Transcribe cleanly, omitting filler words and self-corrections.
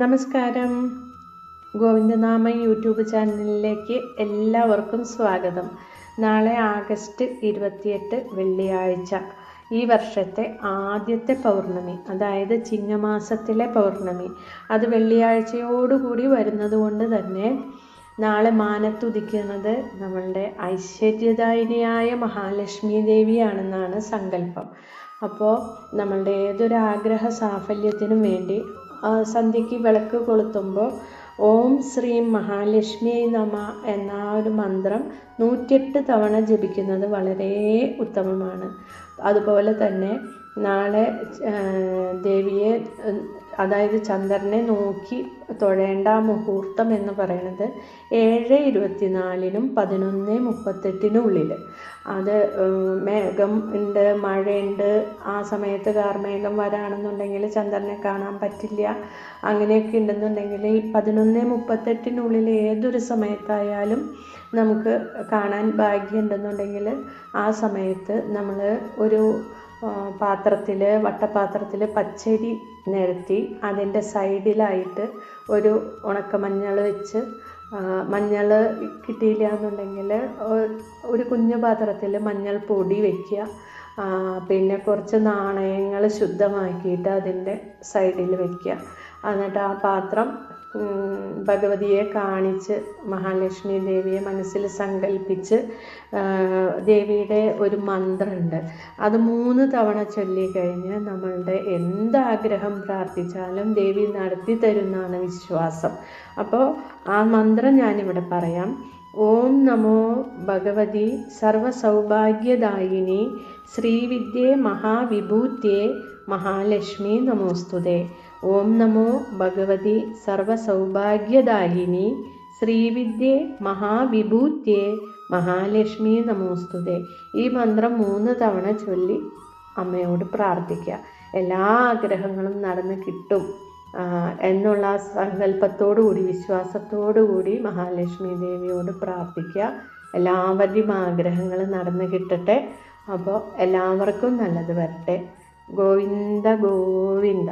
നമസ്കാരം. ഗോവിന്ദനാമം യൂട്യൂബ് ചാനലിലേക്ക് എല്ലാവർക്കും സ്വാഗതം. നാളെ ആഗസ്റ്റ് 28 വെള്ളിയാഴ്ച, ഈ വർഷത്തെ ആദ്യത്തെ പൗർണമി, അതായത് ചിങ്ങമാസത്തിലെ പൗർണമി. അത് വെള്ളിയാഴ്ചയോടുകൂടി വരുന്നത് കൊണ്ട് തന്നെ നാളെ മാനത്തുദിക്കുന്നത് നമ്മളുടെ ഐശ്വര്യദായിനിയായ മഹാലക്ഷ്മി ദേവിയാണെന്നാണ് സങ്കല്പം. അപ്പോൾ നമ്മളുടെ ഏതൊരു ആഗ്രഹ സാഫല്യത്തിനും വേണ്ടി സന്ധ്യയ്ക്ക് വിളക്ക് കൊളുത്തുമ്പോൾ ഓം ശ്രീം മഹാലക്ഷ്മി നമ എന്ന ഒരു മന്ത്രം 108 തവണ ജപിക്കുന്നത് വളരെ ഉത്തമമാണ്. അതുപോലെ തന്നെ നാളെ ദേവിയെ, അതായത് ചന്ദ്രനെ നോക്കി തൊഴേണ്ട മുഹൂർത്തം എന്ന് പറയുന്നത് 7:24-നും 11:38-നുള്ളിൽ. അത് മേഘം ഉണ്ട്, മഴയുണ്ട്, ആ സമയത്ത് കാർമേഘം വരാണെന്നുണ്ടെങ്കിൽ ചന്ദ്രനെ കാണാൻ പറ്റില്ല. അങ്ങനെയൊക്കെ ഉണ്ടെന്നുണ്ടെങ്കിൽ ഈ 11:38-നുള്ളിൽ ഏതൊരു സമയത്തായാലും നമുക്ക് കാണാൻ ഭാഗ്യം ഉണ്ടെന്നുണ്ടെങ്കിൽ ആ സമയത്ത് നമ്മൾ ഒരു വട്ടപാത്രത്തിൽ പച്ചരി നിരത്തി അതിൻ്റെ സൈഡിലായിട്ട് ഒരു ഉണക്കമഞ്ഞൾ വെച്ച്, മഞ്ഞൾ കിട്ടിയില്ല എന്നുണ്ടെങ്കിൽ ഒരു കുഞ്ഞു പാത്രത്തിൽ മഞ്ഞൾ പൊടി വയ്ക്കുക. പിന്നെ കുറച്ച് നാണയങ്ങൾ ശുദ്ധമാക്കിയിട്ട് അതിൻ്റെ സൈഡിൽ വയ്ക്കുക. എന്നിട്ട് ആ പാത്രം ഭഗവതിയെ കാണിച്ച്, മഹാലക്ഷ്മി ദേവിയെ മനസ്സിൽ സങ്കല്പിച്ച്, ദേവിയുടെ ഒരു മന്ത്രമുണ്ട്, അത് 3 തവണ ചൊല്ലിക്കഴിഞ്ഞ് നമ്മളുടെ എന്താഗ്രഹം പ്രാർത്ഥിച്ചാലും ദേവി നടത്തി തരുന്നതാണ് വിശ്വാസം. അപ്പോൾ ആ മന്ത്രം ഞാനിവിടെ പറയാം. ഓം നമോ ഭഗവതി സർവസൗഭാഗ്യദായിനി ശ്രീവിദ്യേ മഹാവിഭൂത്യേ മഹാലക്ഷ്മി നമോസ്തുതേ. ഓം നമോ ഭഗവതി സർവസൗഭാഗ്യദായിനി ശ്രീവിദ്യേ മഹാവിഭൂത്യേ മഹാലക്ഷ്മി നമോസ്തുതേ. ഈ മന്ത്രം 3 തവണ ചൊല്ലി അമ്മയോട് പ്രാർത്ഥിക്കുക. എല്ലാ ആഗ്രഹങ്ങളും നടന്ന് കിട്ടും എന്നുള്ള സങ്കല്പത്തോടുകൂടി, വിശ്വാസത്തോടുകൂടി മഹാലക്ഷ്മി ദേവിയോട് പ്രാർത്ഥിക്കുക. എല്ലാവരുടെയും ആഗ്രഹങ്ങൾ നടന്ന് കിട്ടട്ടെ. അപ്പോൾ എല്ലാവർക്കും നല്ലത് വരട്ടെ. ഗോവിന്ദ ഗോവിന്ദ.